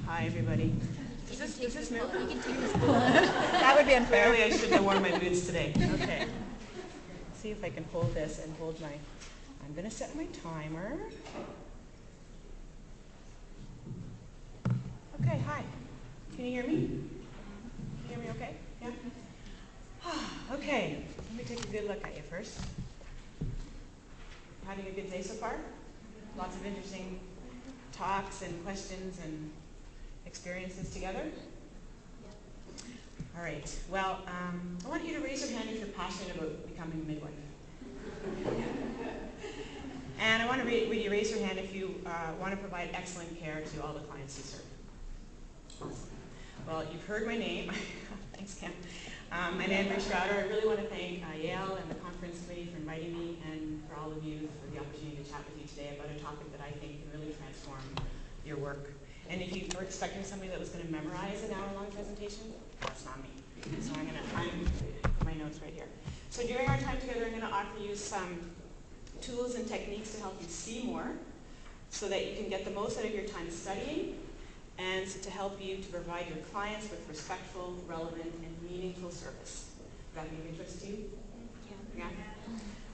Hi, everybody. Does this move? You can take this pull. That would be unfair. Clearly, I shouldn't have worn my boots today. Okay. See if I can hold this and hold my... I'm going to set my timer. Okay, hi. Can you hear me? Can you hear me okay? Yeah? Okay, let me take a good look at you first. Having a good day so far? Lots of interesting talks and questions and experiences together? All right. Well, I want you to raise your hand if you're passionate about becoming a midwife. And I want to you raise your hand if you want to provide excellent care to all the clients you serve. Awesome. Well, you've heard my name. Thanks, Cam. My name is Rick Schrouder. I really want to thank Yale and the conference committee for inviting me, and for all of you for the opportunity to chat with you today about a topic that I think can really transform your work. And if you were expecting somebody that was going to memorize an hour-long presentation, that's not me. So I'm going to put my notes right here. So during our time together, I'm going to offer you some tools and techniques to help you see more, so that you can get the most out of your time studying, and to help you to provide your clients with respectful, relevant, and meaningful service. Would that be of interest to you? Yeah.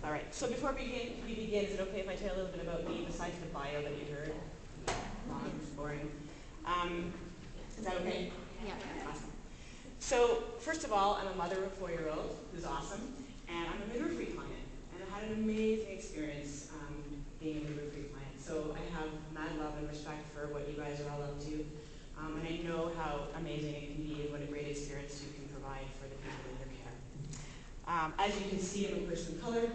All right. So before we begin, is it okay if I tell you a little bit about me besides the bio that you heard? Long, boring. Is that okay? Yeah. Awesome. So first of all, I'm a mother of a 4-year-old who's awesome, and I'm a midwifery client, and I had an amazing experience being a midwifery client. So I have mad love and respect for what you guys are all up to, and I know how amazing it can be and what a great experience you can provide for the people in your care. As you can see, I'm a person of color.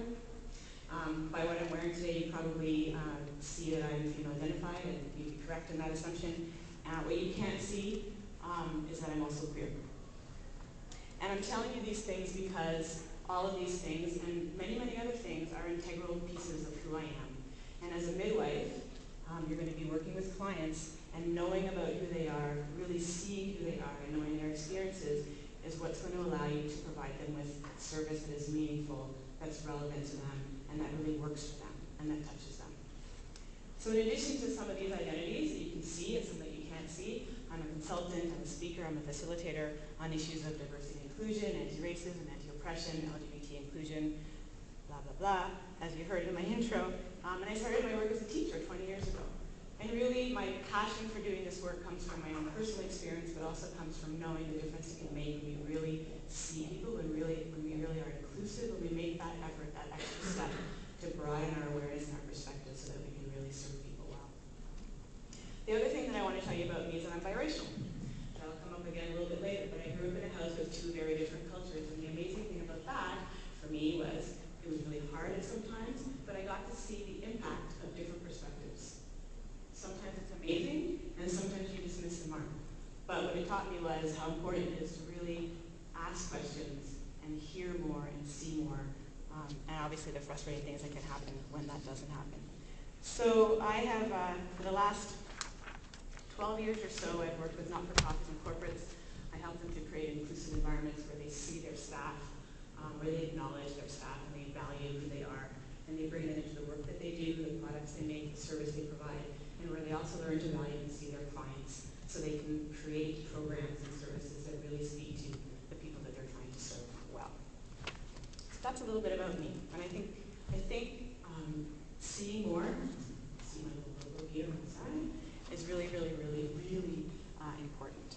By what I'm wearing today, you probably see that I'm female-identified, and you'd be correct in that assumption. What you can't see is that I'm also queer. And I'm telling you these things because all of these things, and many, many other things, are integral pieces of who I am. And as a midwife, you're going to be working with clients, and knowing about who they are, really seeing who they are, and knowing their experiences is what's going to allow you to provide them with service that is meaningful, that's relevant to them, and that really works for them, and that touches them. So in addition to some of these identities that you can see and some that you can't see, I'm a consultant, I'm a speaker, I'm a facilitator on issues of diversity and inclusion, anti-racism, anti-oppression, LGBT inclusion, blah, blah, blah, as you heard in my intro. And I started my work as a teacher 20 years ago. And really, my passion for doing this work comes from my own personal experience, but also comes from knowing the difference it can make when we really see people, when we really are inclusive, when we make that effort, that extra step to broaden our awareness and our perspective so that we can really serve people well. The other thing that I want to tell you about me is that I'm biracial. That'll come up again a little bit later, but I grew up in a house with 2 very different cultures, and the amazing thing about that for me was it was really hard at sometimes, but I got to see the impact of different perspectives. Sometimes it's amazing, and sometimes you just miss the mark. But what it taught me was how important it is to really ask questions and hear more and see more. And obviously the frustrating things that can happen when that doesn't happen. So I have, for the last 12 years or so, I've worked with not-for-profits and corporates. I help them to create inclusive environments where they see their staff, where they acknowledge their staff and they value who they are. And they bring that into the work that they do, the products they make, the service they provide, and where they also learn to value and see their clients so they can create programs and services that really speak to the people that they're trying to serve well. So that's a little bit about me. And I think seeing more, see my little logo here on the side, is really, really, really, really important.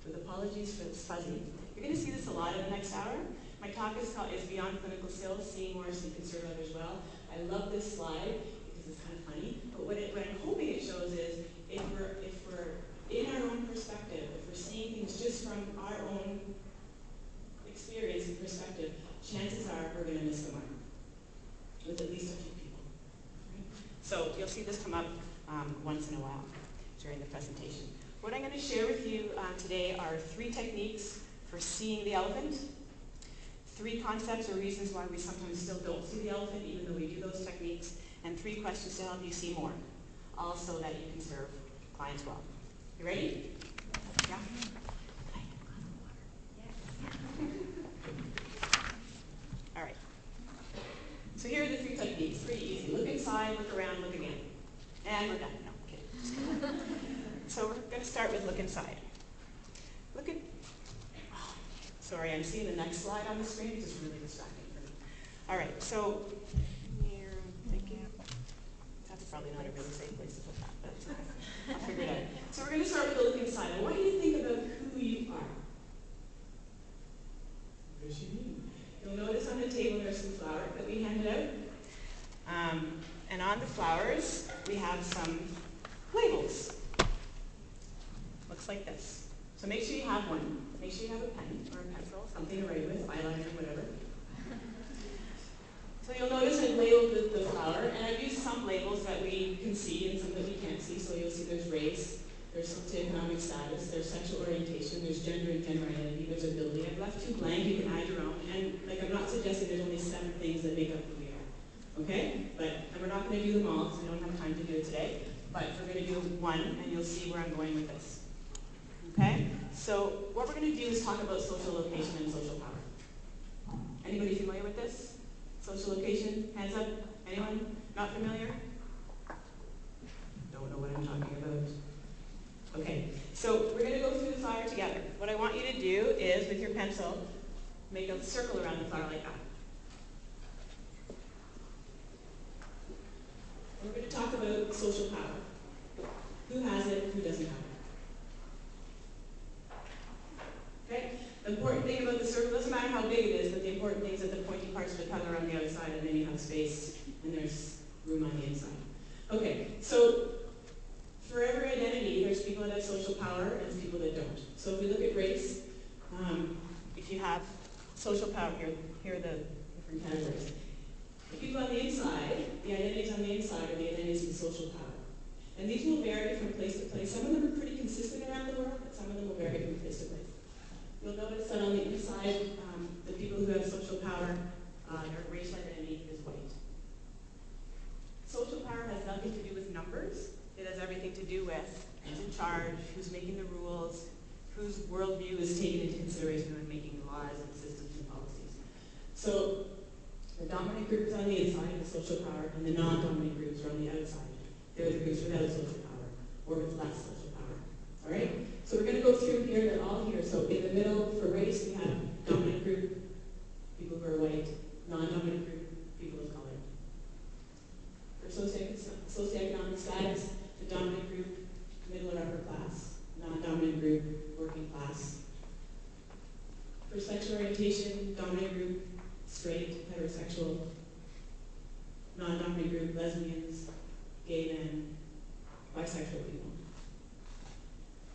With apologies for it's fuzzy. You're going to see this a lot in the next hour. My talk is Beyond Clinical Skills, Seeing More so you can serve others well. I love this slide because it's kind of funny, but what I'm hoping it shows is if we're in our own perspective, if we're seeing things just from our own experience and perspective, chances are we're going to miss the mark with at least a few people. Right? So you'll see this come up once in a while during the presentation. What I'm going to share with you today are 3 techniques for seeing the elephant, 3 concepts or reasons why we sometimes still don't see the elephant even though we do those techniques, and 3 questions to help you see more, all so that you can serve clients well. You ready? Yeah? All right. So here are the 3 techniques. Pretty easy. Look inside, look around, look again. And we're done. No, I'm kidding. Just kidding. So we're going to start with look inside. Look at, oh, sorry, I'm seeing the next slide on the screen. It's just really distracting for me. All right, so you're thinking, that's probably not a really safe place to put that, but it's okay. I'll figure it out. So we're going to start with the look inside. I want you to think about who you are. What does she mean? You'll notice on the table there's some flowers that we handed out. And on the flowers, we have some labels. Looks like this. So make sure you have one. Make sure you have a pen or a pencil, something to write with, eyeliner, whatever. So you'll notice I've labeled the flower, and I've used some labels that we can see and some that we can't see. So you'll see there's race, there's socioeconomic status, there's sexual orientation, there's gender and gender identity, there's ability. I've left 2 blank, you can add your own. And I'm not suggesting there's only 7 things that make up who we are. Okay? And we're not going to do them all because we don't have time to do it today. But we're going to do one, and you'll see where I'm going with this. Okay? So what we're going to do is talk about social location and social power. Anybody familiar with this? Social location? Hands up. Anyone? Not familiar? Don't know what I'm talking about. Okay. So we're going to go through the flower together. What I want you to do is, with your pencil, make a circle around the flower like that. We're going to talk about social power. Who has it, who doesn't have it. Okay? The important thing about the circle, doesn't matter how big it is, but the important thing is that the pointy parts of the color are on the outside, and then you have space, and there's room on the inside. Okay, so for every identity, there's people that have social power and there's people that don't. So if we look at race, if you have social power, here are the different categories. The people on the inside, the identities on the inside are the identities of social power. And these will vary from place to place. Some of them are pretty consistent around the world, but some of them will vary from place to place. You'll notice that on the inside, the people who have social power, their racial identity is white. Social power has nothing to do with numbers. It has everything to do with who's in charge, who's making the rules, whose worldview is taken into consideration when making laws and systems and policies. So the dominant group is on the inside with social power, and the non-dominant groups are on the outside. They're the groups without social power, or with less social power. All right? So we're going to go through here, they're all here. So in the middle, for race, we have dominant group, people who are white, non-dominant group, people of color. For socioeconomic status, the dominant group, middle or upper class, non-dominant group, working class. For sexual orientation, dominant group, straight, heterosexual, non-dominant group, lesbians, gay men, bisexual people.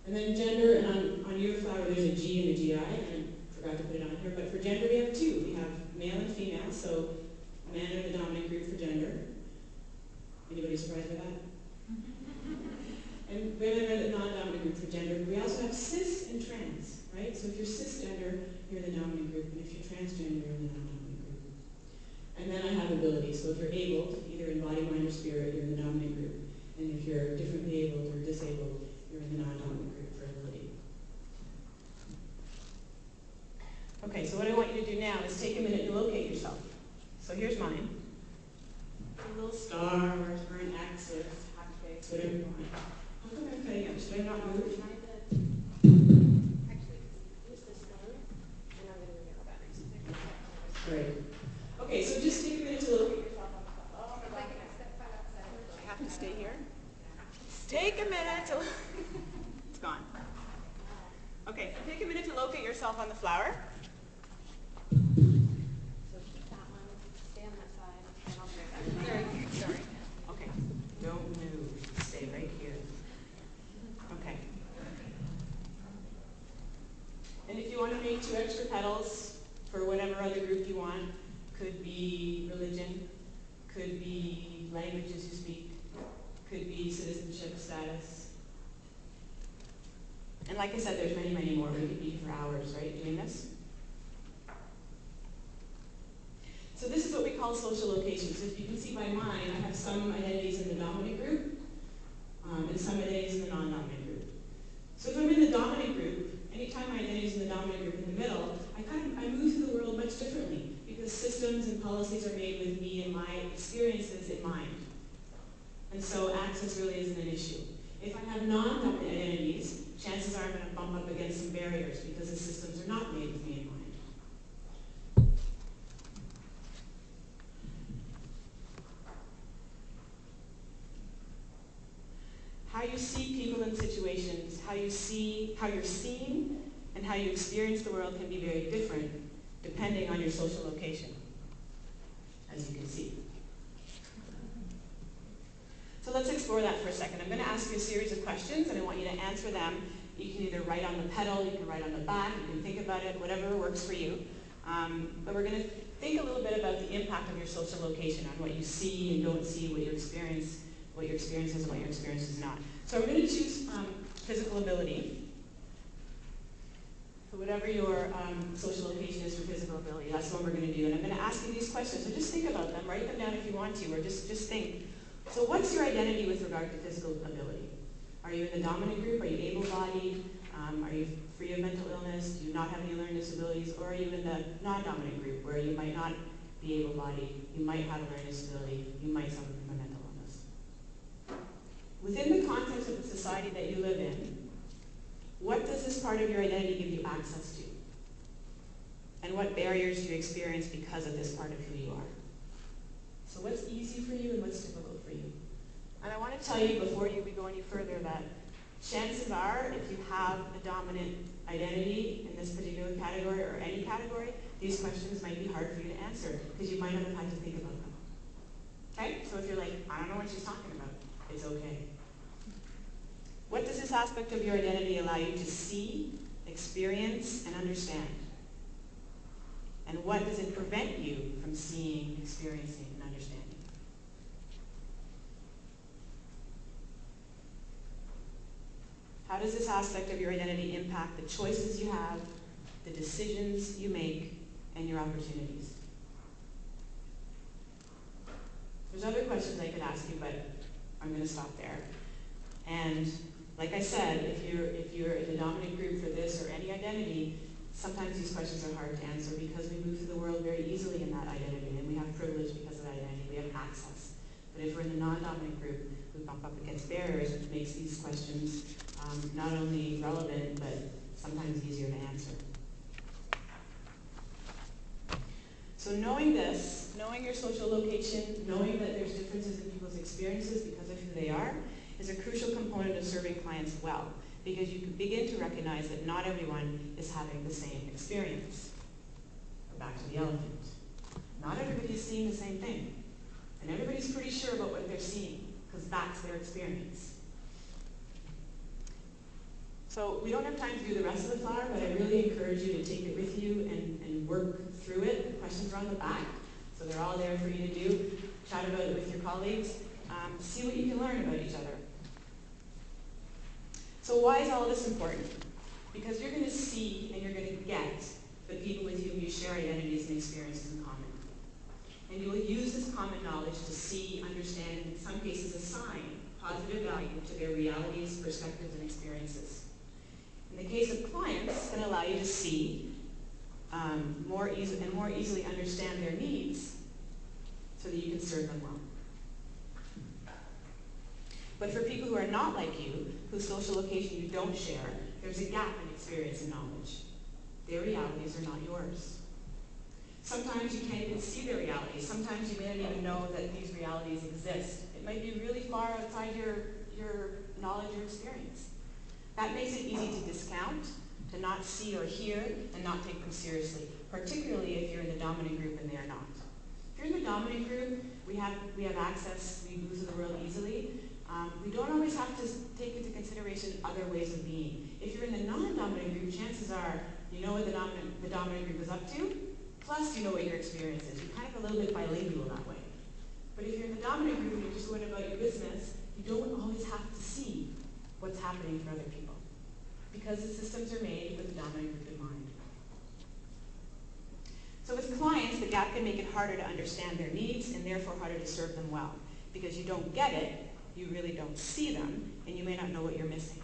And then gender, and on your flower there's a G and a GI, and I forgot to put it on here, but for gender we have 2. We have male and female, so men are the dominant group for gender. Anybody surprised by that? And women are the non-dominant group for gender. We also have cis and trans, right? So if you're cisgender, you're the dominant group, and if you're transgender, you're the non-dominant group. And then I have ability, so if you're able, either in body, mind, or spirit, you're in the dominant group. And if you're differently abled or disabled, you're in the non-dominant group for ability. Okay, so what I want you to do now is take a minute to locate yourself. So here's mine. A little star or an X or a happy face, whatever you want. How come I'm cutting up? Should I not move? Actually, use this one, and I'm going to move your batteries. Great. Okay, so just take a minute to locate yourself on the spot. Oh, my God. I have to stay here? Take a minute to... It's gone. Okay, so take a minute to locate yourself on the flower. So keep that one, stay on that side, and I'll be right back. Sorry. Okay, don't move. Stay right here. Okay. And if you want to make 2 extra petals for whatever other group you want, could be religion, could be languages you speak, could be citizenship status. And like I said, there's many, many more. We could be for hours, right, doing this? So this is what we call social locations. So if you can see by mine, I have some identities in the dominant group and some identities in the non-dominant group. So if I'm in the dominant group, anytime my identity is in the dominant group in the middle, I move through the world much differently because systems and policies are made with me and my experiences in mind. And so access really isn't an issue. If I have non-dominant identities, chances are I'm going to bump up against some barriers because the systems are not made with me in mind. How you see people in situations, how you're seen, and how you experience the world can be very different depending on your social location, as you can see. So let's explore that for a second. I'm going to ask you a series of questions, and I want you to answer them. You can either write on the pedal, you can write on the back, you can think about it, whatever works for you. But we're going to think a little bit about the impact of your social location on what you see and don't see, what your experience is and what your experience is not. So we're going to choose physical ability. So whatever your social location is for physical ability, that's what we're going to do. And I'm going to ask you these questions. So just think about them. Write them down if you want to, or just think. So what's your identity with regard to physical ability? Are you in the dominant group? Are you able-bodied? Are you free of mental illness? Do you not have any learning disabilities? Or are you in the non-dominant group where you might not be able-bodied, you might have a learning disability, you might suffer from a mental illness? Within the context of the society that you live in, what does this part of your identity give you access to? And what barriers do you experience because of this part of who you are? So what's easy for you and what's difficult for you? And I want to tell you before we go any further that chances are, if you have a dominant identity in this particular category or any category, these questions might be hard for you to answer because you might not have had to think about them. Okay? So if you're like, I don't know what she's talking about, it's okay. What does this aspect of your identity allow you to see, experience, and understand? And what does it prevent you from seeing, experiencing, and understanding? How does this aspect of your identity impact the choices you have, the decisions you make, and your opportunities? There's other questions I could ask you, but I'm going to stop there. And like I said, if you're in the dominant group for this or any identity, sometimes these questions are hard to answer because we move through the world very easily in that identity, and we have privilege because of that identity. We have access. But if we're in the non-dominant group, we bump up against barriers, which makes these questions not only relevant, but sometimes easier to answer. So knowing this, knowing your social location, knowing that there's differences in people's experiences because of who they are, is a crucial component of serving clients well, because you can begin to recognize that not everyone is having the same experience. Back to the elephant. Not everybody is seeing the same thing. And everybody's pretty sure about what they're seeing, because that's their experience. So we don't have time to do the rest of the flower, but I really encourage you to take it with you and work through it. The questions are on the back, so they're all there for you to do. Chat about it with your colleagues. See what you can learn about each other. So why is all this important? Because you're going to see and you're going to get the people with whom you share identities and experiences in common. And you will use this common knowledge to see, understand, and in some cases assign positive value to their realities, perspectives, and experiences. In the case of clients, it's going to allow you to see more easily understand their needs so that you can serve them well. But for people who are not like you, whose social location you don't share, there's a gap in experience and knowledge. Their realities are not yours. Sometimes you can't even see their realities. Sometimes you may not even know that these realities exist. It might be really far outside your knowledge or experience. That makes it easy to discount, to not see or hear, and not take them seriously, particularly if you're in the dominant group and they are not. If you're in the dominant group, we have access, we move through the world easily. We don't always have to take into consideration other ways of being. If you're in the non-dominant group, chances are you know what the dominant group is up to, plus you know what your experience is. You're kind of a little bit bilingual that way. But if you're in the dominant group and you're just going about your business, you don't always have to see what's happening for other people, because the systems are made with the dominant group in mind. So with clients, the gap can make it harder to understand their needs and therefore harder to serve them well. Because you don't get it, you really don't see them, and you may not know what you're missing.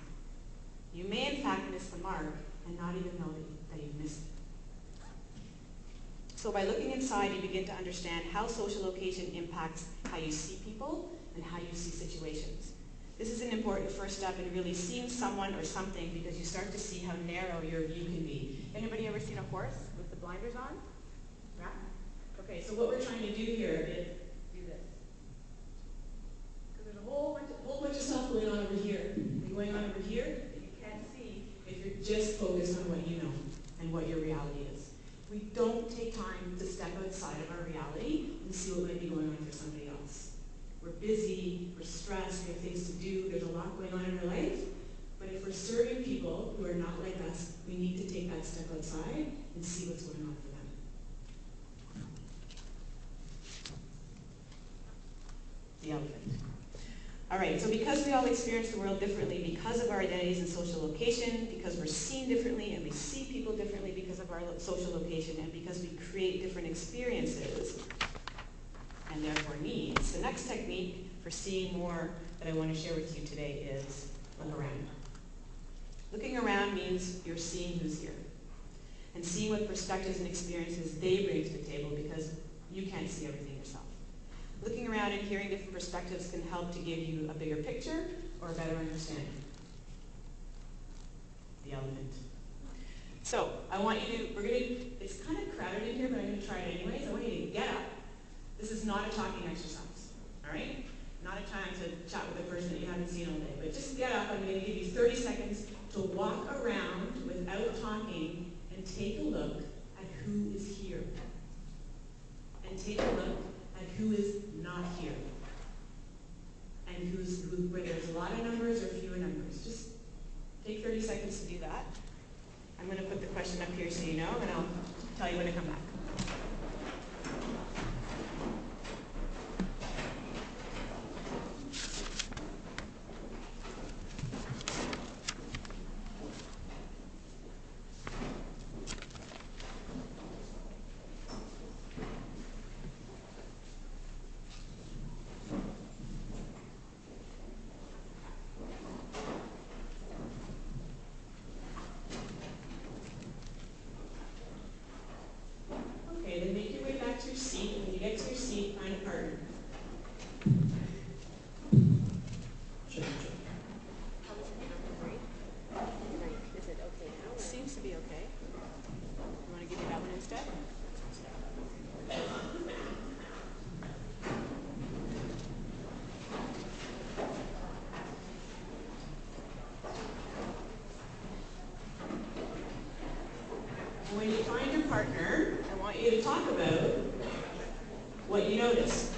You may in fact miss the mark and not even know that you've missed it. So by looking inside, you begin to understand how social location impacts how you see people and how you see situations. This is an important first step in really seeing someone or something because you start to see how narrow your view can be. Anybody ever seen a horse with the blinders on? Yeah? Okay, so what we're trying to do here is do this. Because there's a whole bunch of stuff going on over here and going on over here that you can't see if you're just focused on what you know and what your reality is. We don't take time to step outside of our reality and see what might be going on for somebody else. We're busy, we're stressed, we have things to do, there's a lot going on in our life. But if we're serving people who are not like us, we need to take that step outside and see what's going on for them. The elephant. All right, so because we all experience the world differently because of our identities and social location, because we're seen differently and we see people differently because of our social location, and because we create different experiences and therefore needs, the next technique for seeing more that I want to share with you today is look around. Looking around means you're seeing who's here and seeing what perspectives and experiences they bring to the table because you can't see everything yourself. Looking around and hearing different perspectives can help to give you a bigger picture or a better understanding. The elephant. So I want you to, it's kind of crowded in here, but I'm going to try it anyways. I want you to get up. This is not a talking exercise, all right? Not a time to chat with a person that you haven't seen all day, but just get up. I'm going to give you 30 seconds to walk around without talking and take a look at who is here. And take a look at who is not here. And where there's a lot of numbers or fewer numbers. Just take 30 seconds to do that. I'm going to put the question up here so you know, and I'll tell you when to come back. Then make your way back to your seat. When you get to your seat, find a partner. Check. Is it okay now? Seems to be okay. You want to give me that one instead? When you find your partner, I want you to talk about what you notice.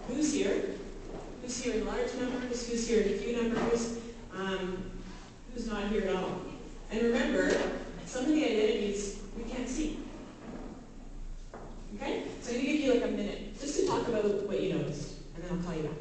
Who's here? Who's here in large numbers? Who's here in few numbers? Who's not here at all? And remember, some of the identities we can't see. Okay? So I'm going to give you like a minute just to talk about what you noticed, and then I'll call you back.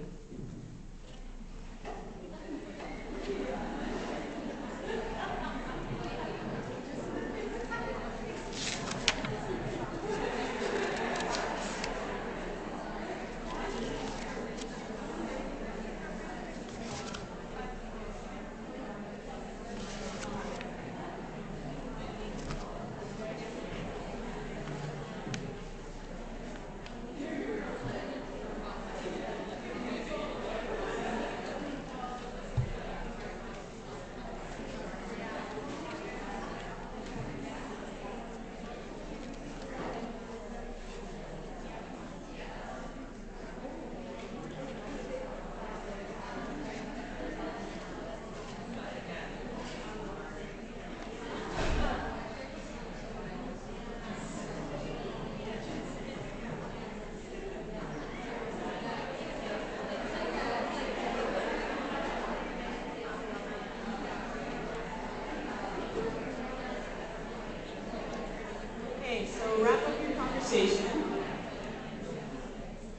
So wrap up your conversation.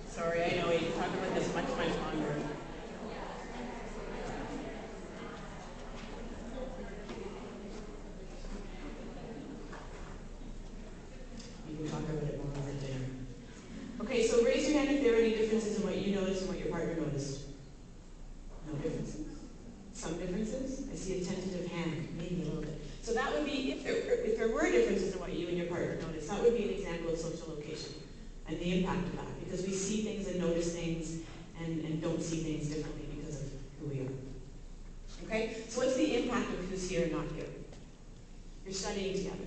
Sorry, I know we can talk about this much longer. You can talk about it more over dinner. Okay, so raise your hand if there are any differences in what you noticed and what your partner noticed. No differences? Some differences? I see a tentative hand, maybe a little bit. So that would be, if there were differences in what you and your partner noticed, that would be an example of social location and the impact of that. Because we see things and notice things, and don't see things differently because of who we are. Okay? So what's the impact of who's here and not here? You're studying together.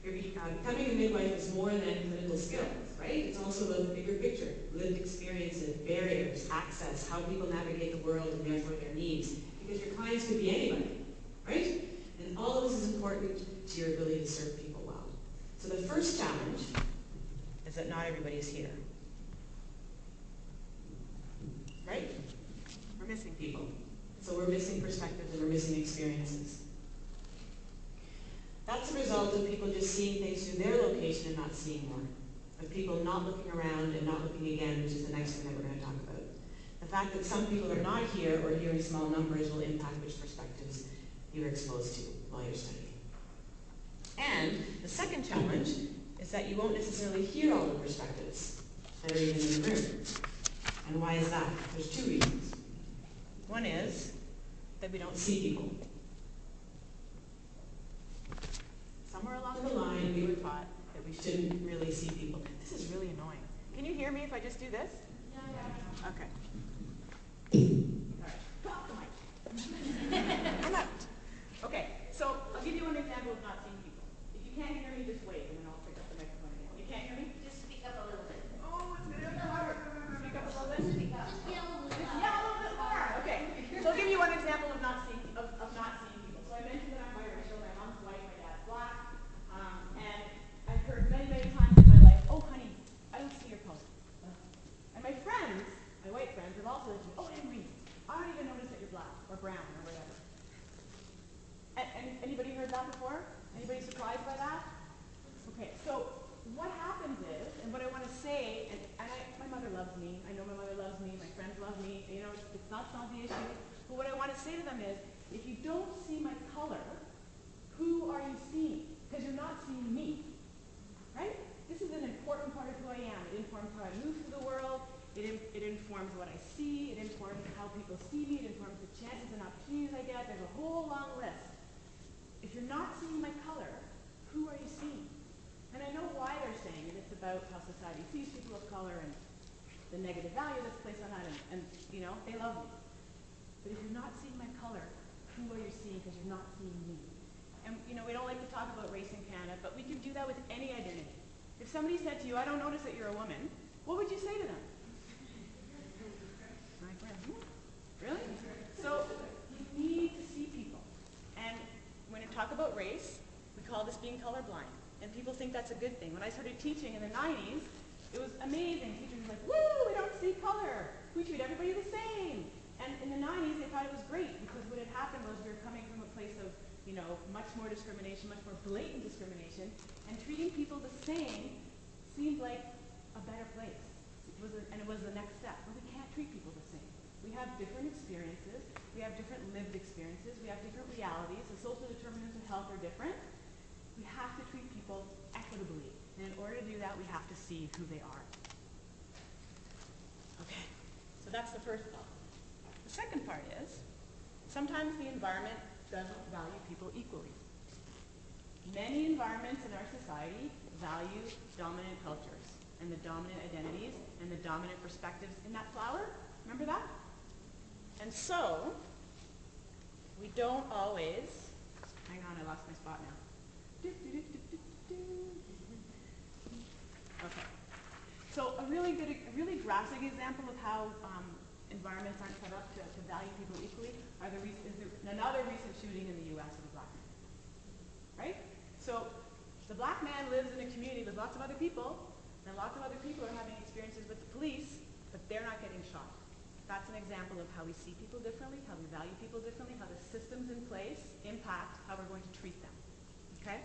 Becoming a midwife is more than clinical skills, right? It's also the bigger picture, lived experiences, barriers, access, how people navigate the world and therefore their needs. Because your clients could be anybody, right? And all of this is important to your ability to serve people well. So the first challenge is that not everybody is here. Right? We're missing people. So we're missing perspectives and we're missing experiences. That's a result of people just seeing things through their location and not seeing more. Of people not looking around and not looking again, which is the next thing that we're going to talk about. The fact that some people are not here or here in small numbers will impact which perspectives you're exposed to while you're studying. And the second challenge is that you won't necessarily hear all the perspectives that are even in the room. And why is that? There's two reasons. One is that we don't see people. Somewhere along the line, we were taught that we shouldn't really see people. This is really annoying. Can you hear me if I just do this? Yeah. Okay. All right. Drop the mic. Come out. Okay. So I'll give you an example of not seeing people. If you can't hear me, just wait, and then I'll pick up the microphone again. You can't hear me? Just speak up a little bit. Oh, it's gonna be harder. Speak up a little bit. Speak up. Just yell a little Just yell a little bit more. Okay. So I'll give you one example of not seeing people. So I mentioned that I'm biracial. My mom's white, my dad's black. And I've heard many, many times in my life, "Oh, honey, I don't see your color." And my friends, my white friends, have also said to me, "Oh, Henry, I don't even notice that you're black or brown or whatever." And anybody heard that before? Anybody surprised by that? Okay, so what happens is, and what I want to say, my mother loves me. I know my mother loves me. My friends love me. You know, it's not the issue. But what I want to say to them is, if you don't see my color, who are you seeing? Because you're not seeing me, right? This is an important part of who I am. It informs how I move through the world. It informs what I see. It informs how people see me. It informs the chances and opportunities I get. There's a whole long list. If you're not seeing my color, who are you seeing? And I know why they're saying it. It's about how society sees people of color and the negative value that's placed on that, and you know, they love me. But if you're not seeing my color, who are you seeing? Because you're not seeing me. And you know, we don't like to talk about race in Canada, but we can do that with any identity. If somebody said to you, "I don't notice that you're a woman," what would you say to them? Really? So you need to see people. And when you talk about race, we call this being colorblind. And people think that's a good thing. When I started teaching in the 90s, it was amazing. Teachers were like, "Woo, we don't see color. We treat everybody the same." And in the 90s, they thought it was great because what had happened was we were coming from a place of, you know, much more discrimination, much more blatant discrimination, and treating people the same seemed like a better place. It was the next step. But we can't treat people the same. We have different experiences. We have different lived experiences. We have different realities. The social determinants of health are different. We have to treat people equitably. And in order to do that, we have to see who they are. Okay, so that's the first part. The second part is, sometimes the environment doesn't value people equally. Many environments in our society value dominant cultures and the dominant identities and the dominant perspectives in that flower. Remember that? And so, we don't always, hang on, I lost my spot now. Okay. So a really graphic example of how environments aren't set up to value people equally is another recent shooting in the U.S. of a black man. Right? So the black man lives in a community with lots of other people, and lots of other people are having experiences with the police, but they're not getting shot. That's an example of how we see people differently, how we value people differently, how the systems in place impact how we're going to treat them. Okay?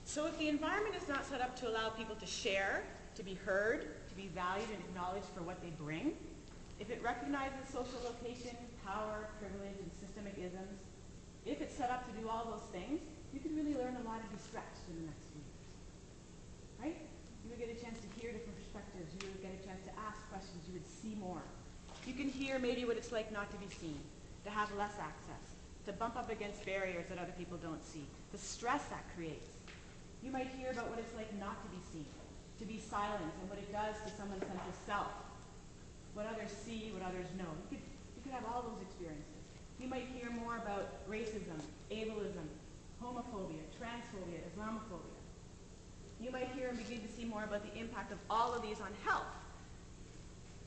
So if the environment is not set up to allow people to share, to be heard, to be valued and acknowledged for what they bring, if it recognizes social location, power, privilege, and systemic isms, if it's set up to do all those things, you could really learn a lot and be stretched in the next few years. Right? You would get a chance to hear different perspectives. You would get a chance to ask questions. You would see more. You can hear maybe what it's like not to be seen, to have less access, to bump up against barriers that other people don't see, the stress that creates. You might hear about what it's like not to be seen, to be silenced, and what it does to someone's sense of self. what others see, what others know. You could have all those experiences. You might hear more about racism, ableism, homophobia, transphobia, Islamophobia. You might hear and begin to see more about the impact of all of these on health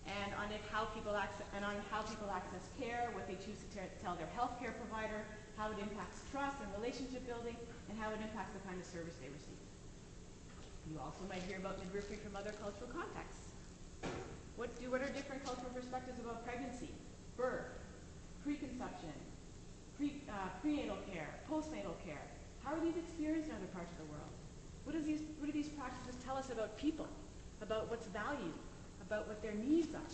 and on how people access care, what they choose to tell their healthcare provider, how it impacts trust and relationship building, and how it impacts the kind of service they receive. You also might hear about midwifery from other cultural contexts. What are different cultural perspectives about pregnancy, birth, preconception, prenatal care, postnatal care? How are these experienced in other parts of the world? What do these practices tell us about people, about what's valued, about what their needs are?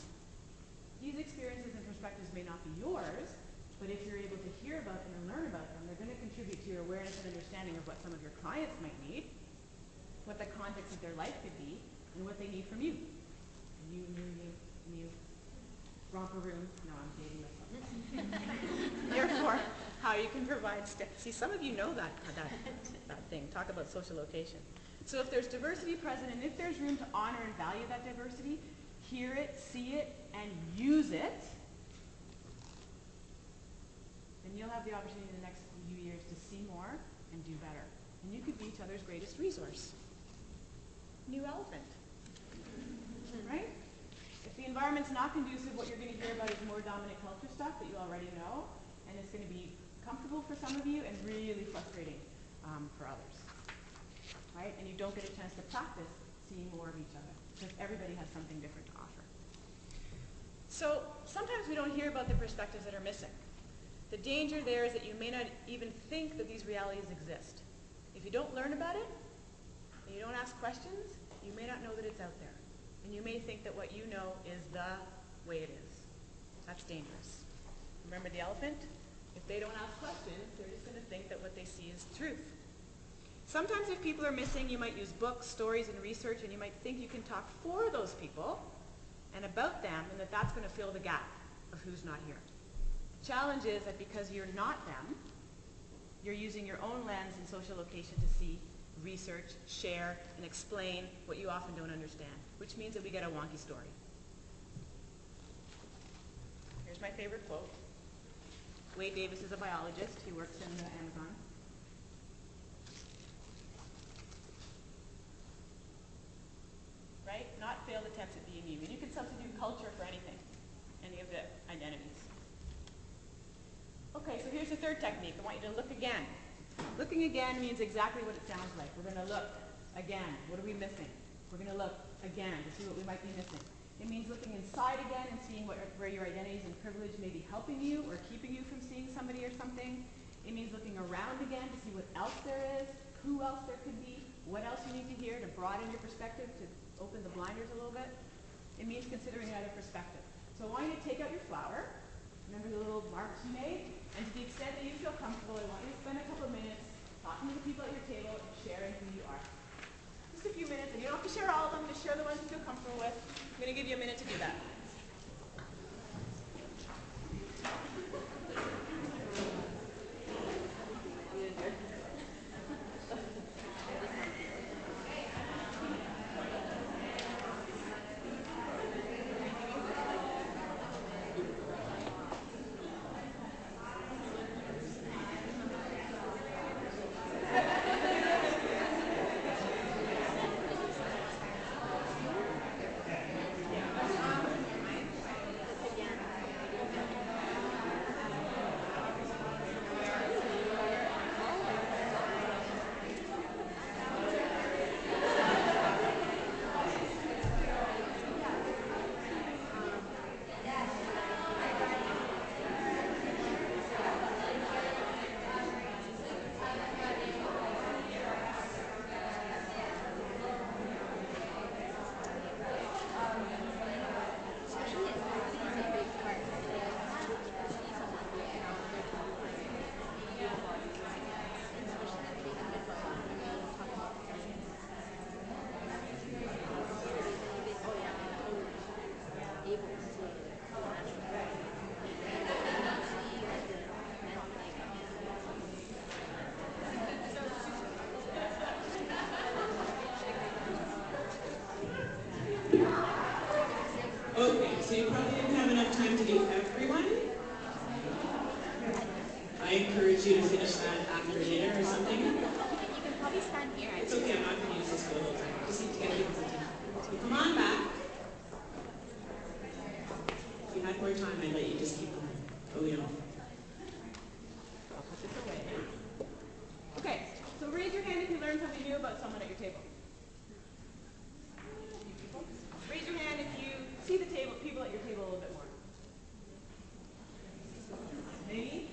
These experiences and perspectives may not be yours, but if you're able to hear about them and learn about them, they're going to contribute to your awareness and understanding of what some of your clients might need, what the context of their life could be, and what they need from you. You. Romper room. No, I'm dating myself. Therefore, how you can provide see, some of you know that thing. Talk about social location. So if there's diversity present, and if there's room to honor and value that diversity, hear it, see it, and use it, then you'll have the opportunity in the next few years to see more and do better. And you could be each other's greatest resource. New elephant. Right? If the environment's not conducive, what you're going to hear about is more dominant culture stuff that you already know, and it's going to be comfortable for some of you and really frustrating for others. Right? And you don't get a chance to practice seeing more of each other, because everybody has something different to offer. So sometimes we don't hear about the perspectives that are missing. The danger there is that you may not even think that these realities exist. If you don't learn about it, and you don't ask questions, you may not know that it's out there. And you may think that what you know is the way it is. That's dangerous. Remember the elephant? If they don't ask questions, they're just going to think that what they see is truth. Sometimes if people are missing, you might use books, stories, and research, and you might think you can talk for those people and about them, and that's going to fill the gap of who's not here. The challenge is that because you're not them, you're using your own lens and social location to see, research, share, and explain what you often don't understand, which means that we get a wonky story. Here's my favorite quote. Wade Davis is a biologist. He works in the Amazon. Right? Not failed attempts at being you. And you can substitute culture for anything, any of the identities. Okay, so here's the third technique. I want you to look again. Looking again means exactly what it sounds like. We're going to look again. What are we missing? We're going to look again to see what we might be missing. It means looking inside again and seeing where your identities and privilege may be helping you or keeping you from seeing somebody or something. It means looking around again to see what else there is, who else there could be, what else you need to hear to broaden your perspective, to open the blinders a little bit. It means considering another perspective. So I want you to take out your flower. Remember the little marks you made? And to the extent that you feel comfortable, I want you to spend a couple of minutes talking to the people at your table and sharing who you are. Just a few minutes, and you don't have to share all of them, just share the ones you feel comfortable with. I'm going to give you a minute to do that. Okay, so So you probably didn't have enough time to do everyone. I encourage you to finish that after dinner or something. You can probably stand here. It's okay, I'm not going to use this for the whole time. Just need to get people something. So come on back. If you had more time, I'd let you just keep going. Oh, you know. I'll put this away. Okay, so raise your hand if you learned something new about someone at your table. Raise your hand if you see the people at your table a little bit more. Maybe?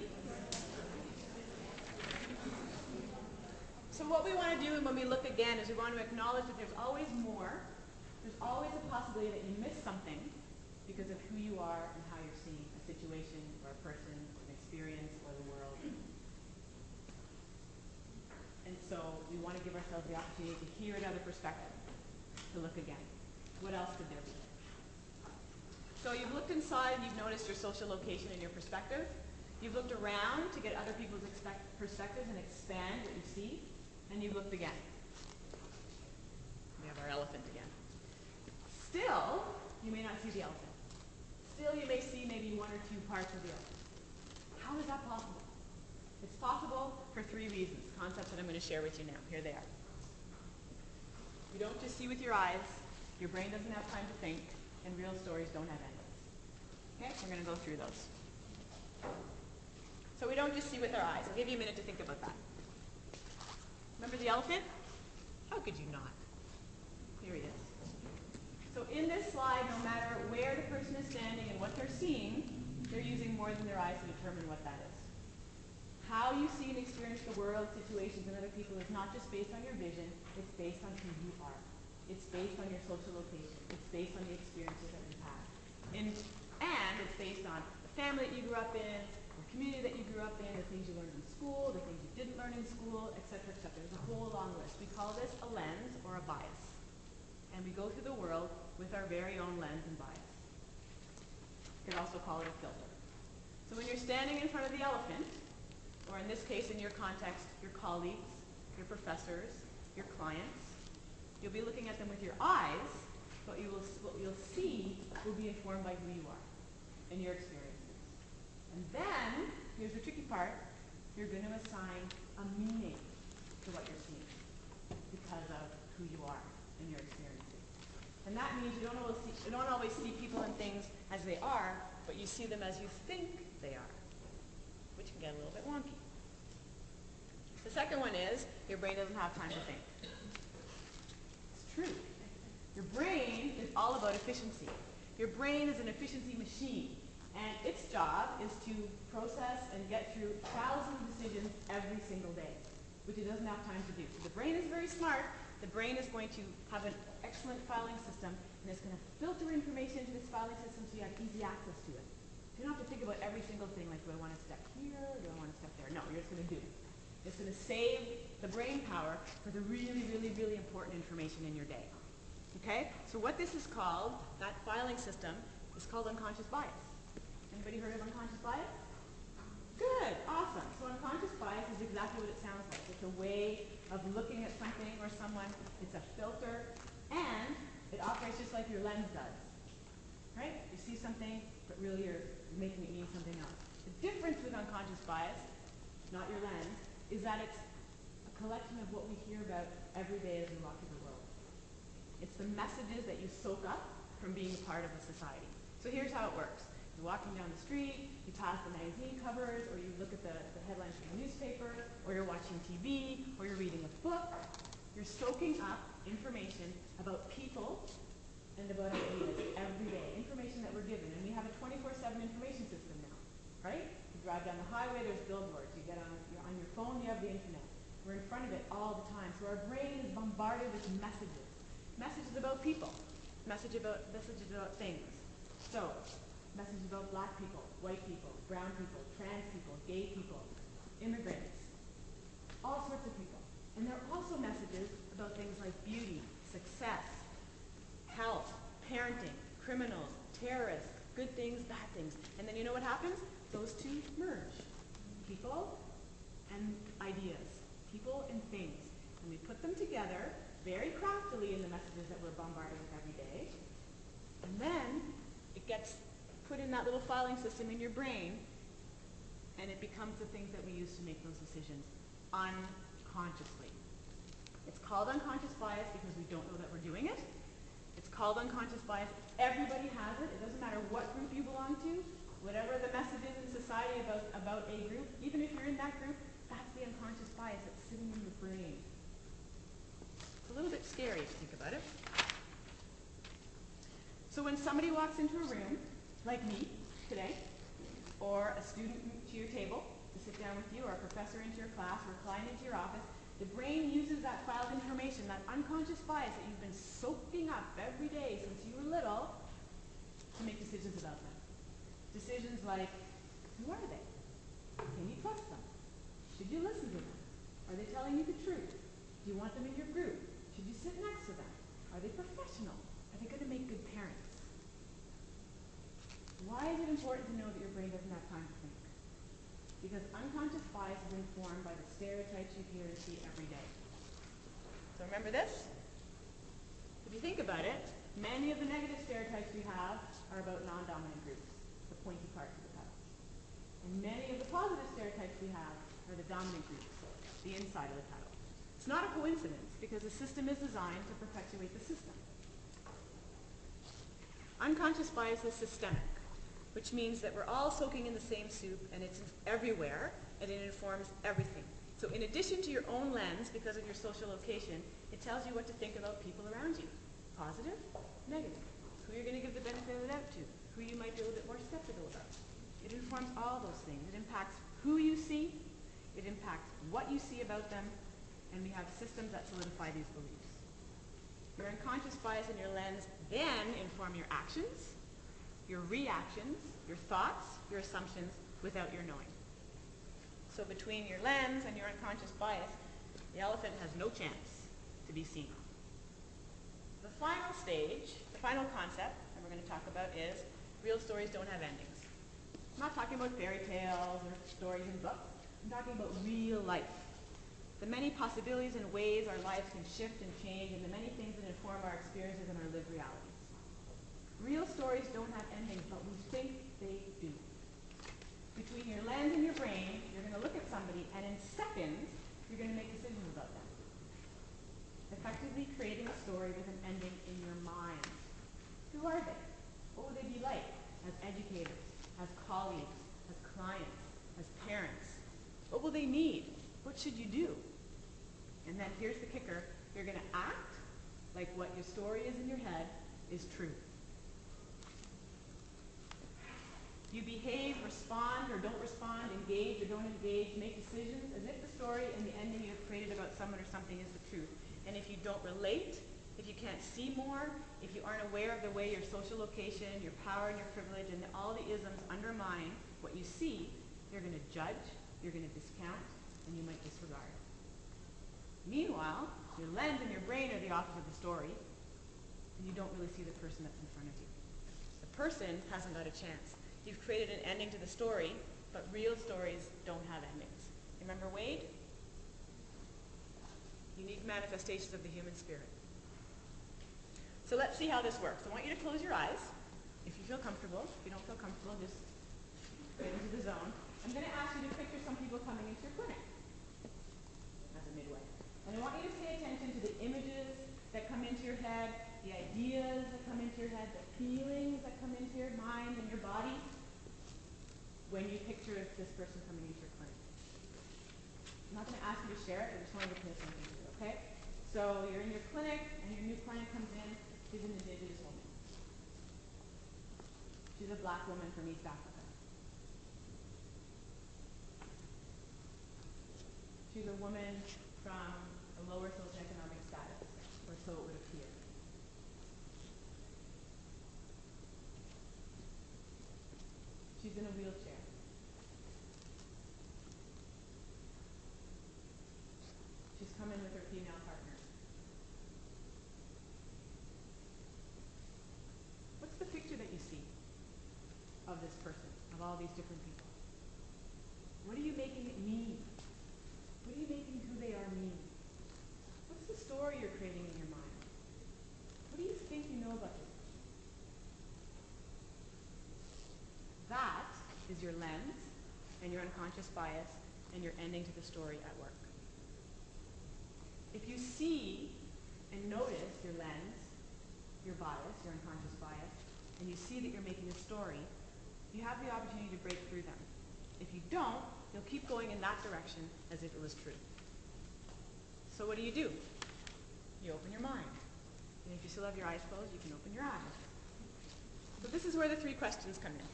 So what we want to do when we look again is we want to acknowledge that there's always more. There's always a possibility that you miss something because of who you are and how you're seeing a situation or a person or an experience or the world. And so we want to give ourselves the opportunity to hear another perspective, to look again. What else could there be? So you've looked inside and you've noticed your social location and your perspective. You've looked around to get other people's perspectives and expand what you see. And you've looked again. We have our elephant again. Still, you may not see the elephant. Still, you may see maybe one or two parts of the elephant. How is that possible? It's possible for three reasons, concepts that I'm going to share with you now. Here they are. You don't just see with your eyes. Your brain doesn't have time to think, and real stories don't have endings. Okay, we're going to go through those. So we don't just see with our eyes. I'll give you a minute to think about that. Remember the elephant? How could you not? Here he is. So in this slide, no matter where the person is standing and what they're seeing, they're using more than their eyes to determine what that is. How you see and experience the world, situations, and other people is not just based on your vision, it's based on who you are. It's based on your social location. It's based on the experiences that you've had. And it's based on the family that you grew up in, the community that you grew up in, the things you learned in school, the things you didn't learn in school, etc., etc. There's a whole long list. We call this a lens or a bias. And we go through the world with our very own lens and bias. You could also call it a filter. So when you're standing in front of the elephant, or in this case, in your context, your colleagues, your professors, your clients, you'll be looking at them with your eyes, but what you'll see will be informed by who you are and your experiences. And then, here's the tricky part, you're going to assign a meaning to what you're seeing because of who you are and your experiences. And that means you don't always see people and things as they are, but you see them as you think they are, which can get a little bit wonky. The second one is, your brain doesn't have time to think. It's true. Your brain is all about efficiency. Your brain is an efficiency machine, and its job is to process and get through thousands of decisions every single day, which it doesn't have time to do. So the brain is very smart. The brain is going to have an excellent filing system, and it's going to filter information into this filing system so you have easy access to it. You don't have to think about every single thing, like, do I want to step here, or do I want to step there? No, you're just going to do it. It's going to save the brain power for the really, really, really important information in your day. Okay? So what this is called, that filing system, is called unconscious bias. Anybody heard of unconscious bias? Good, awesome. So unconscious bias is exactly what it sounds like. It's a way of looking at something or someone. It's a filter, and it operates just like your lens does. Right? You see something, but really you're making it mean something else. The difference with unconscious bias, not your lens, is that it's a collection of what we hear about every day as we walk through the world. It's the messages that you soak up from being a part of a society. So here's how it works. You're walking down the street, you pass the magazine covers, or you look at the headlines from the newspaper, or you're watching TV, or you're reading a book. You're soaking up information about people and about ideas every day, information that we're given. And we have a 24/7 information system now, right? You drive down the highway, there's billboards. You're on your phone, you have the internet. We're in front of it all the time. So our brain is bombarded with messages. Messages about people, messages about things. So, messages about black people, white people, brown people, trans people, gay people, immigrants, all sorts of people. And there are also messages about things like beauty, success, health, parenting, criminals, terrorists, good things, bad things. And then you know what happens? Those two merge. People and ideas. People and things. And we put them together very craftily in the messages that we're bombarded with every day. And then it gets that little filing system in your brain, and it becomes the things that we use to make those decisions unconsciously. It's called unconscious bias because we don't know that we're doing it. It's called unconscious bias. Everybody has it. It doesn't matter what group you belong to, whatever the message is in society about a group, even if you're in that group, that's the unconscious bias that's sitting in your brain. It's a little bit scary if you think about it. So when somebody walks into a room, like me today, or a student to your table to sit down with you, or a professor into your class, or a client into your office, the brain uses that filed information, that unconscious bias that you've been soaking up every day since you were little, to make decisions about them. Decisions like, who are they? Can you trust them? Should you listen to them? Are they telling you the truth? Do you want them in your group? Should you sit next to them? Are they professional? Are they going to make good parents? Why is it important to know that your brain doesn't have time to think? Because unconscious bias is informed by the stereotypes you hear and see every day. So remember this? If you think about it, many of the negative stereotypes we have are about non-dominant groups, the pointy parts of the petal. And many of the positive stereotypes we have are the dominant groups, the inside of the petal. It's not a coincidence because the system is designed to perpetuate the system. Unconscious bias is systemic, which means that we're all soaking in the same soup and it's everywhere and it informs everything. So in addition to your own lens, because of your social location, it tells you what to think about people around you. Positive, negative. Who you're going to give the benefit of the doubt to. Who you might be a little bit more skeptical about. It informs all those things. It impacts who you see. It impacts what you see about them. And we have systems that solidify these beliefs. Your unconscious bias and your lens then inform your actions, your reactions, your thoughts, your assumptions, without your knowing. So between your lens and your unconscious bias, the elephant has no chance to be seen. The final stage, the final concept that we're going to talk about is real stories don't have endings. I'm not talking about fairy tales or stories in books. I'm talking about real life. The many possibilities and ways our lives can shift and change, and the many things that inform our experiences and our lived realities. Real stories don't have endings, but we think they do. Between your lens and your brain, you're going to look at somebody, and in seconds, you're going to make decisions about them. Effectively creating a story with an ending in your mind. Who are they? What would they be like as educators, as colleagues, as clients, as parents? What will they need? What should you do? And then here's the kicker. You're going to act like what your story is in your head is true. You behave, respond, or don't respond, engage or don't engage, make decisions as if the story and the ending you have created about someone or something is the truth. And if you don't relate, if you can't see more, if you aren't aware of the way your social location, your power and your privilege, and all the isms undermine what you see, you're going to judge, you're going to discount, and you might disregard. Meanwhile, your lens and your brain are the authors of the story, and you don't really see the person that's in front of you. The person hasn't got a chance. You've created an ending to the story, but real stories don't have endings. Remember Wade? Unique manifestations of the human spirit. So let's see how this works. I want you to close your eyes, if you feel comfortable. If you don't feel comfortable, just get into the zone. I'm going to ask you to picture some people coming into your clinic as a midwife. And I want you to pay attention to the images that come into your head, the ideas that come into your head, the feelings that come into your mind and your body when you picture this person coming into your clinic. I'm not going to ask you to share it, I just want you to pay attention to it, okay? So you're in your clinic and your new client comes in. She's an indigenous woman. She's a black woman from East Africa. She's a woman from a lower socioeconomic status, or so it would appear. She's in a wheelchair. She's come in with her female partner. What's the picture that you see of this person, of all these different people? What are you making it mean? What are you making who they are mean? What's the story you're creating in your mind? What do you think you know about this person? is your lens and your unconscious bias and your ending to the story at work. If you see and notice your lens, your bias, your unconscious bias, and you see that you're making a story, you have the opportunity to break through them. If you don't, you'll keep going in that direction as if it was true. So what do? You open your mind. And if you still have your eyes closed, you can open your eyes. So this is where the 3 questions come in.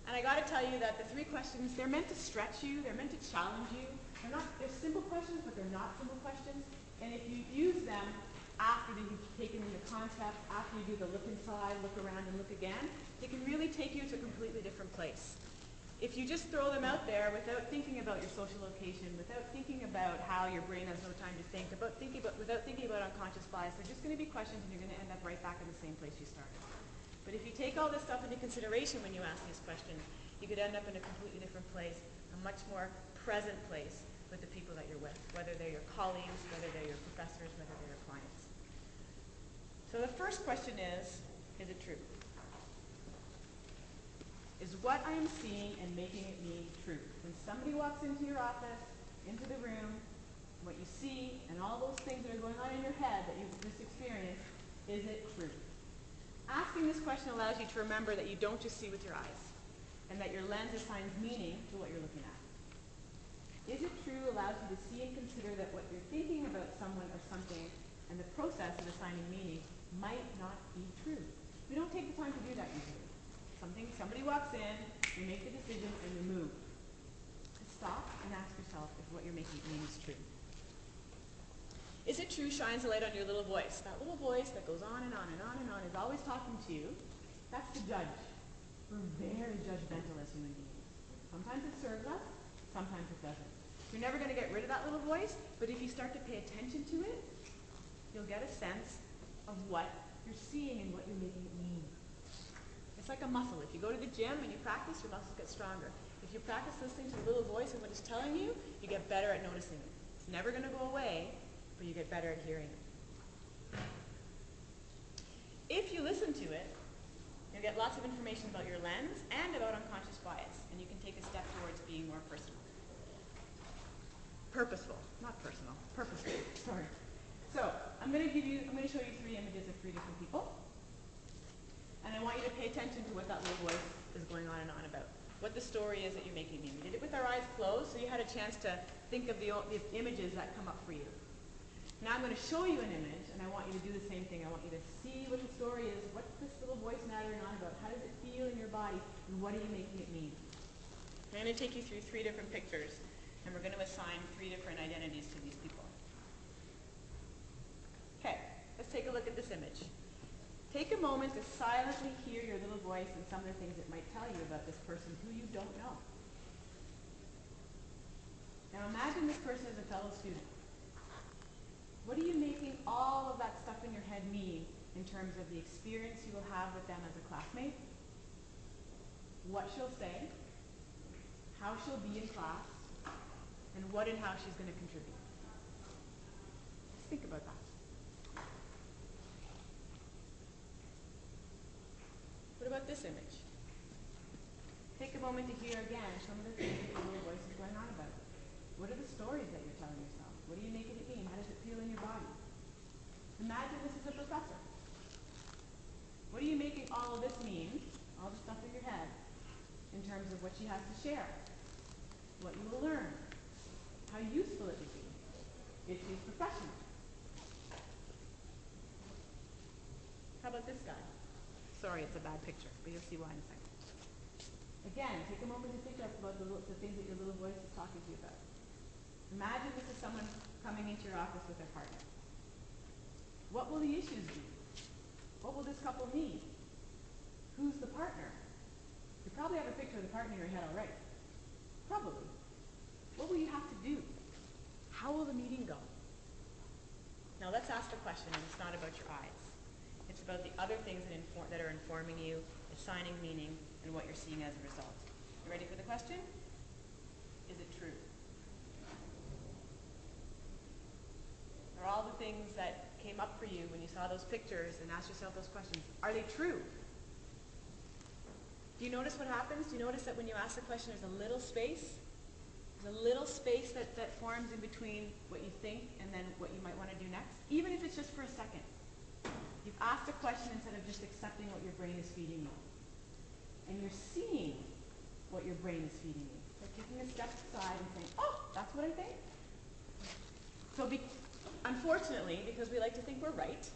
And I got to tell you that the 3 questions, they're meant to stretch you, they're meant to challenge you. They're simple questions, but they're not simple questions. And if you use them after you've taken in the concept, after you do the look inside, look around, and look again, they can really take you to a completely different place. If you just throw them out there without thinking about your social location, without thinking about how your brain has no time to think, without thinking about unconscious bias, they're just going to be questions and you're going to end up right back in the same place you started. But if you take all this stuff into consideration when you ask these questions, you could end up in a completely different place, a much more present place with the people that you're with, whether they're your colleagues, whether they're your professors, whether they're your clients. So the first question is it true? Is what I am seeing and making it mean true? When somebody walks into your office, into the room, what you see, and all those things that are going on in your head that you've just experienced, is it true? Asking this question allows you to remember that you don't just see with your eyes, and that your lens assigns meaning to what you're looking at. Is it true allows you to see and consider that what you're thinking about someone or something and the process of assigning meaning might not be true. We don't take the time to do that usually. Somebody walks in, you make the decision, and you move. Stop and ask yourself if what you're making mean is true. Is it true shines a light on your little voice? That little voice that goes on and on and on and on is always talking to you. That's the judge. We're very judgmental as human beings. Sometimes it serves us, sometimes it doesn't. You're never going to get rid of that little voice, but if you start to pay attention to it, you'll get a sense of what you're seeing and what you're making it mean. It's like a muscle. If you go to the gym and you practice, your muscles get stronger. If you practice listening to the little voice and what it's telling you, you get better at noticing it. It's never going to go away, but you get better at hearing it. If you listen to it, you'll get lots of information about your lens and about unconscious bias, and you can take a step towards being more personal. Purposeful, not personal, purposeful, sorry. So, I'm going to show you 3 images of 3 different people. And I want you to pay attention to what that little voice is going on and on about. What the story is that you're making mean. We did it with our eyes closed, so you had a chance to think of the images that come up for you. Now I'm going to show you an image, and I want you to do the same thing. I want you to see what the story is. What's this little voice nattering on about? How does it feel in your body? And what are you making it mean? I'm going to take you through 3 different pictures, and we're going to assign 3 different identities to these people. Okay, let's take a look at this image. Take a moment to silently hear your little voice and some of the things it might tell you about this person who you don't know. Now imagine this person is a fellow student. What are you making all of that stuff in your head mean in terms of the experience you will have with them as a classmate? What she'll say, how she'll be in class, and what and how she's going to contribute. Just think about that. What about this image? Take a moment to hear again some of the things that your little voice is going on about. What are the stories that you're telling yourself? What are you making it mean? How does it feel in your body? Imagine this is a professor. What are you making all of this mean, all the stuff in your head, in terms of what she has to share? What you will learn? How useful it would be if she's professional? How about this guy? Sorry, it's a bad picture, but you'll see why in a second. Again, take a moment to think about the things that your little voice is talking to you about. Imagine this is someone coming into your office with their partner. What will the issues be? What will this couple need? Who's the partner? You probably have a picture of the partner in your head already. Probably. What will you have to do? How will the meeting go? Now let's ask the question, and it's not about your eyes. It's about the other things that are informing you, assigning meaning, and what you're seeing as a result. You ready for the question? Is it true? Are all the things that came up for you when you saw those pictures and asked yourself those questions, are they true? Do you notice what happens? Do you notice that when you ask the question, there's a little space? There's a little space that forms in between what you think and then what you might want to do next, even if it's just for a second. You've asked a question instead of just accepting what your brain is feeding you. And you're seeing what your brain is feeding you. So taking a step aside and saying, oh, that's what I think? So unfortunately, because we like to think we're right,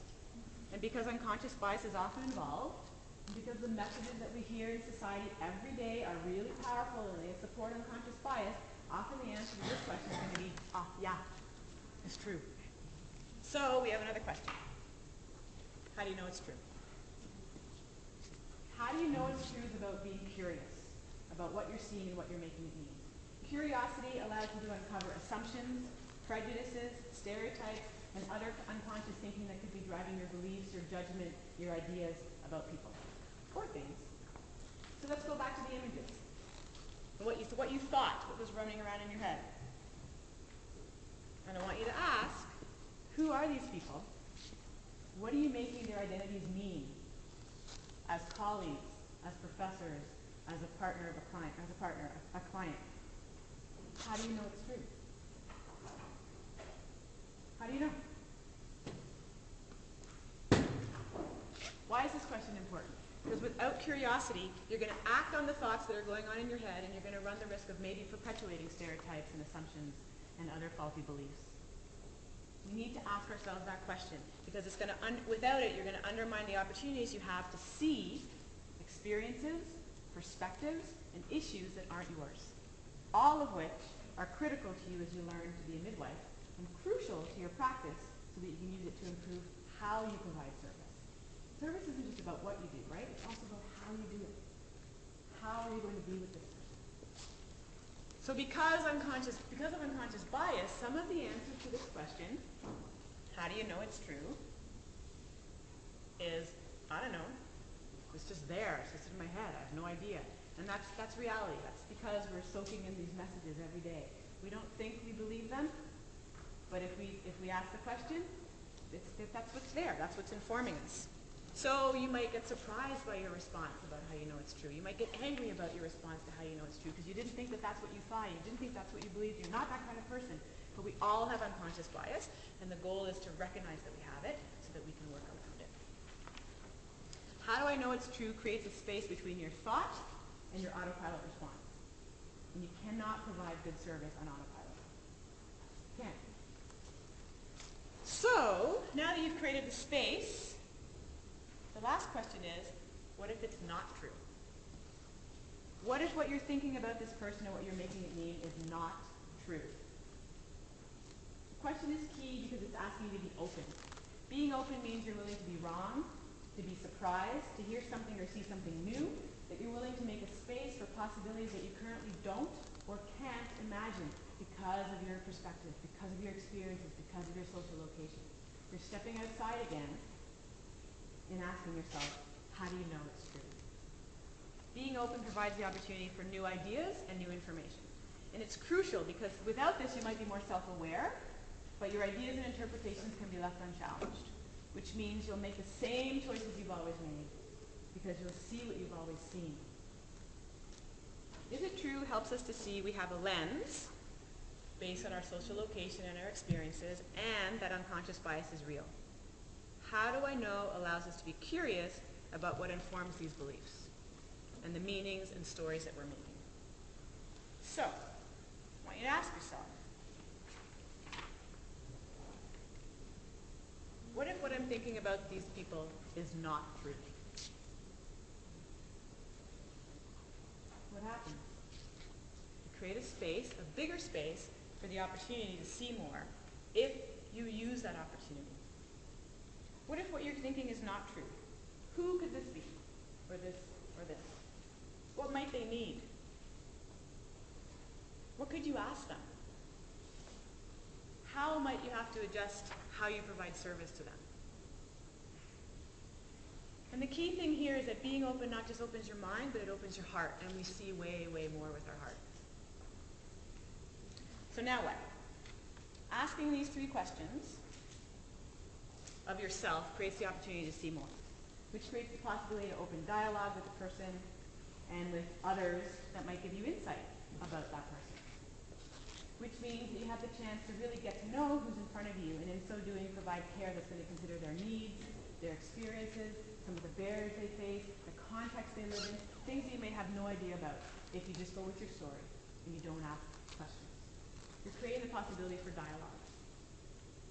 and because unconscious bias is often involved, and because the messages that we hear in society every day are really powerful and they support unconscious bias, often the answer to this question is going to be, oh, yeah, it's true. So we have another question. How do you know it's true? How do you know it's true is about being curious about what you're seeing and what you're making it mean. Curiosity allows you to uncover assumptions, prejudices, stereotypes, and other unconscious thinking that could be driving your beliefs, your judgment, your ideas about people or things. So let's go back to the images. What you thought, what was running around in your head. And I want you to ask, who are these people? What are you making their identities mean? As colleagues, as professors, as a partner of a client, a client. How do you know it's true? How do you know? Why is this question important? Because without curiosity, you're going to act on the thoughts that are going on in your head, and you're going to run the risk of maybe perpetuating stereotypes and assumptions and other faulty beliefs. We need to ask ourselves that question, because it's going to without it, you're going to undermine the opportunities you have to see experiences, perspectives, and issues that aren't yours. All of which are critical to you as you learn to be a midwife, and crucial to your practice so that you can use it to improve how you provide service. Service isn't just about what you do, right? It's also about how you do it. How are you going to be with this person? So because of unconscious bias, some of the answers to this question, how do you know it's true, is, I don't know, it's just there, it's just in my head, I have no idea. And that's reality. That's because we're soaking in these messages every day. We don't think we believe them, but if we ask the question, that's what's there, that's what's informing us. So you might get surprised by your response about how you know it's true. You might get angry about your response to how you know it's true because you didn't think that that's what you thought. You didn't think that's what you believed. You're not that kind of person. But we all have unconscious bias, and the goal is to recognize that we have it so that we can work around it. How do I know it's true creates a space between your thought and your autopilot response. And you cannot provide good service on autopilot. You can't. So, now that you've created the space, the last question is, what if it's not true? What if what you're thinking about this person or what you're making it mean is not true? The question is key because it's asking you to be open. Being open means you're willing to be wrong, to be surprised, to hear something or see something new, that you're willing to make a space for possibilities that you currently don't or can't imagine because of your perspective, because of your experiences, because of your social location. You're stepping outside again and asking yourself, how do you know it's true? Being open provides the opportunity for new ideas and new information. And it's crucial because without this you might be more self-aware, but your ideas and interpretations can be left unchallenged, which means you'll make the same choices you've always made because you'll see what you've always seen. Is it true helps us to see we have a lens based on our social location and our experiences, and that unconscious bias is real. How do I know allows us to be curious about what informs these beliefs and the meanings and stories that we're making. So, I want you to ask yourself, what if what I'm thinking about these people is not true? What happens? You create a space, a bigger space, for the opportunity to see more if you use that opportunity. What if what you're thinking is not true? Who could this be? Or this, or this? What might they need? What could you ask them? How might you have to adjust how you provide service to them? And the key thing here is that being open not just opens your mind, but it opens your heart, and we see way, way more with our heart. So now what? Asking these 3 questions of yourself creates the opportunity to see more, which creates the possibility to open dialogue with the person and with others that might give you insight about that person. Which means that you have the chance to really get to know who's in front of you, and in so doing provide care that's going to consider their needs, their experiences, some of the barriers they face, the context they live in, things that you may have no idea about if you just go with your story and you don't ask questions. You're creating the possibility for dialogue.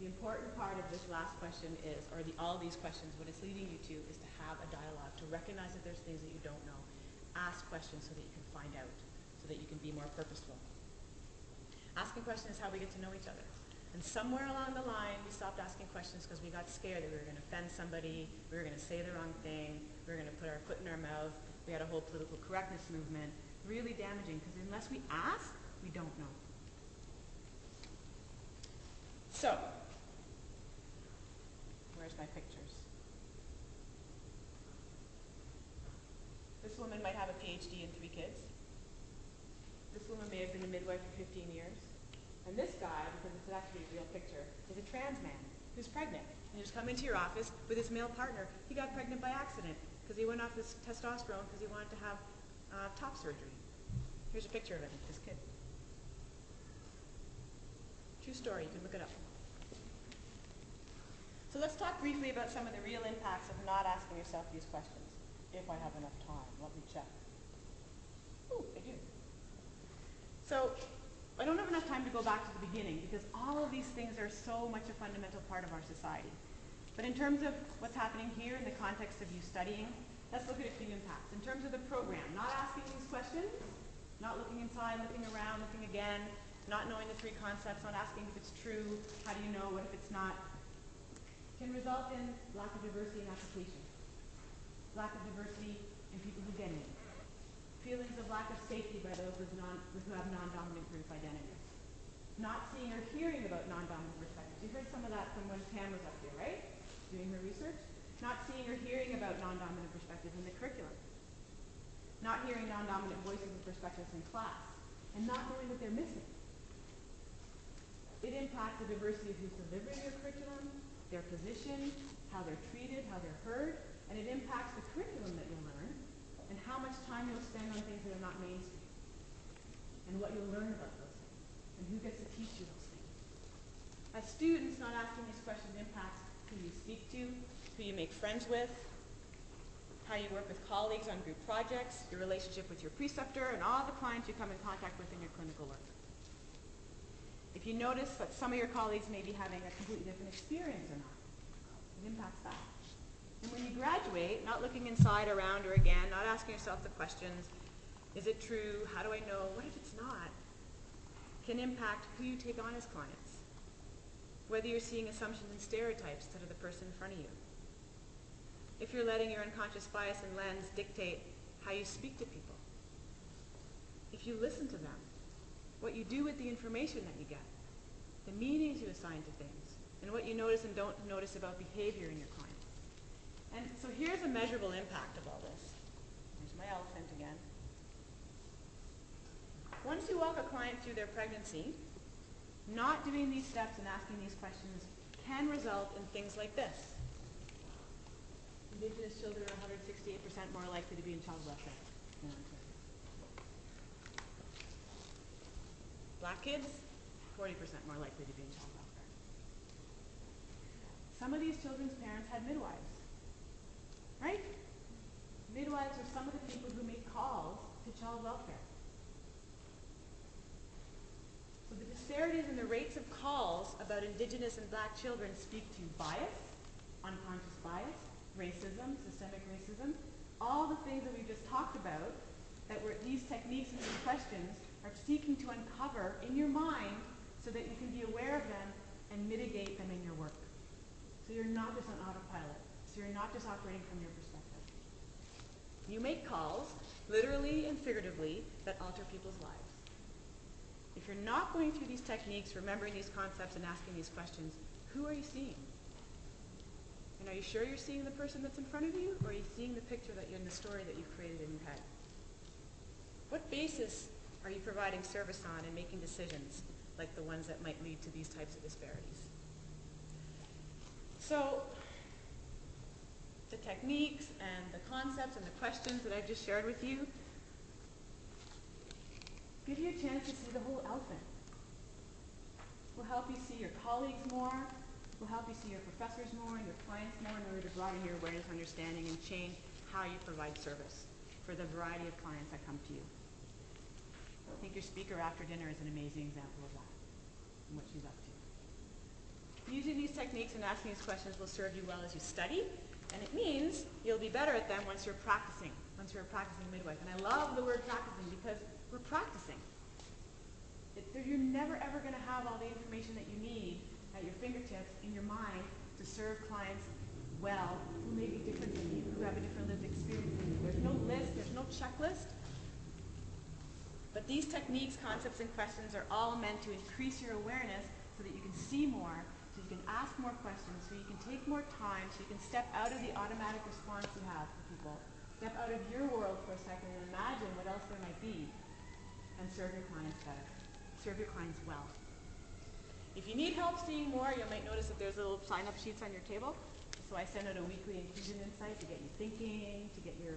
The important part of this last question is, or all these questions, what it's leading you to is to have a dialogue, to recognize that there's things that you don't know. Ask questions so that you can find out, so that you can be more purposeful. Asking questions is how we get to know each other. And somewhere along the line, we stopped asking questions because we got scared that we were going to offend somebody, we were going to say the wrong thing, we were going to put our foot in our mouth. We had a whole political correctness movement. Really damaging, because unless we ask, we don't know. So, where's my pictures? This woman might have a PhD and 3 kids. This woman may have been a midwife for 15 years. And this guy, because it's actually a real picture, is a trans man who's pregnant. And he's come into your office with his male partner. He got pregnant by accident because he went off this testosterone because he wanted to have top surgery. Here's a picture of it, this kid. True story, you can look it up. So let's talk briefly about some of the real impacts of not asking yourself these questions. If I have enough time, let me check. Ooh, I do. So, I don't have enough time to go back to the beginning because all of these things are so much a fundamental part of our society. But in terms of what's happening here in the context of you studying, let's look at a few impacts. In terms of the program, not asking these questions, not looking inside, looking around, looking again, not knowing the 3 concepts, not asking if it's true, how do you know, what if it's not, can result in lack of diversity in application, lack of diversity in people who get in, feelings of lack of safety by those who have non-dominant group identities, not seeing or hearing about non-dominant perspectives. You heard some of that from when Pam was up here, right? Doing her research. Not seeing or hearing about non-dominant perspectives in the curriculum. Not hearing non-dominant voices and perspectives in class. And not knowing what they're missing. It impacts the diversity of who's delivering your curriculum, their position, how they're treated, how they're heard, and it impacts the curriculum that you'll learn, and how much time you'll spend on things that are not mainstream, and what you'll learn about those things, and who gets to teach you those things. As students, not asking these questions impacts who you speak to, who you make friends with, how you work with colleagues on group projects, your relationship with your preceptor, and all the clients you come in contact with in your clinical work. If you notice that some of your colleagues may be having a completely different experience or not, it impacts that. And when you graduate, not looking inside, around, or again, not asking yourself the questions, is it true, how do I know, what if it's not, can impact who you take on as clients. Whether you're seeing assumptions and stereotypes instead of the person in front of you. If you're letting your unconscious bias and lens dictate how you speak to people. If you listen to them, what you do with the information that you get, the meanings you assign to things, and what you notice and don't notice about behavior in your clients. And so here's a measurable impact of all this. There's my elephant again. Once you walk a client through their pregnancy, not doing these steps and asking these questions can result in things like this. Indigenous children are 168% more likely to be in child welfare. Black kids, 40% more likely to be in child welfare. Some of these children's parents had midwives, right? Midwives are some of the people who make calls to child welfare. So the disparities in the rates of calls about Indigenous and Black children speak to bias, unconscious bias, racism, systemic racism, all the things that we just talked about, that were these techniques and these questions are seeking to uncover in your mind so that you can be aware of them and mitigate them in your work. So you're not just on autopilot. So you're not just operating from your perspective. You make calls, literally and figuratively, that alter people's lives. If you're not going through these techniques, remembering these concepts and asking these questions, who are you seeing? And are you sure you're seeing the person that's in front of you, or are you seeing the picture that you're in the story that you've created in your head? What basis are you providing service on and making decisions like the ones that might lead to these types of disparities? So, the techniques and the concepts and the questions that I've just shared with you give you a chance to see the whole elephant. Will help you see your colleagues more, will help you see your professors more and your clients more in order to broaden your awareness, understanding, and change how you provide service for the variety of clients that come to you. I think your speaker after dinner is an amazing example of that and what she's up to. Using these techniques and asking these questions will serve you well as you study, and it means you'll be better at them once you're practicing midwife. And I love the word practicing because we're practicing. You're never ever going to have all the information that you need at your fingertips in your mind to serve clients well who may be different than you, who have a different lived experience than you. There's no list, there's no checklist. But these techniques, concepts, and questions are all meant to increase your awareness so that you can see more, so you can ask more questions, so you can take more time, so you can step out of the automatic response you have to people. Step out of your world for a second and imagine what else there might be and serve your clients better. Serve your clients well. If you need help seeing more, you might notice that there's little sign-up sheets on your table. So I send out a weekly inclusion insight to get you thinking, to give you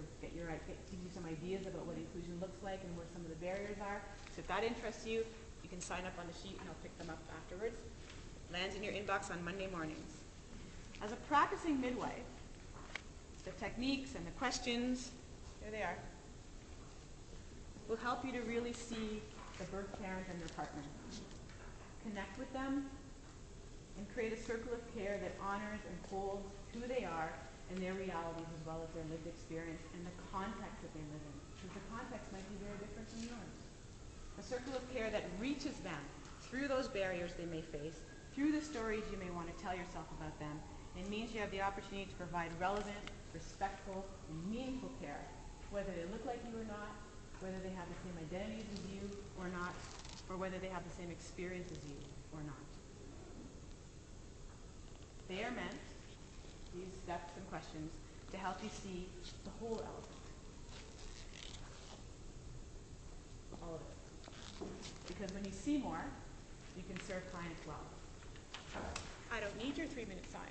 some ideas about what inclusion looks like and where some of the barriers are. So if that interests you, you can sign up on the sheet and I'll pick them up afterwards. Lands in your inbox on Monday mornings. As a practicing midwife, the techniques and the questions, here they are, will help you to really see the birth parent and their partner. Connect with them and create a circle of care that honors and holds who they are and their realities as well as their lived experience and the context that they live in. Because the context might be very different from yours. A circle of care that reaches them through those barriers they may face, through the stories you may want to tell yourself about them. It means you have the opportunity to provide relevant, respectful, and meaningful care, whether they look like you or not, whether they have the same identities as you or not, or whether they have the same experience as you or not. They are meant, these steps and questions, to help you see the whole elephant. All of it. Because when you see more, you can serve clients well. I don't need your 3-minute sign.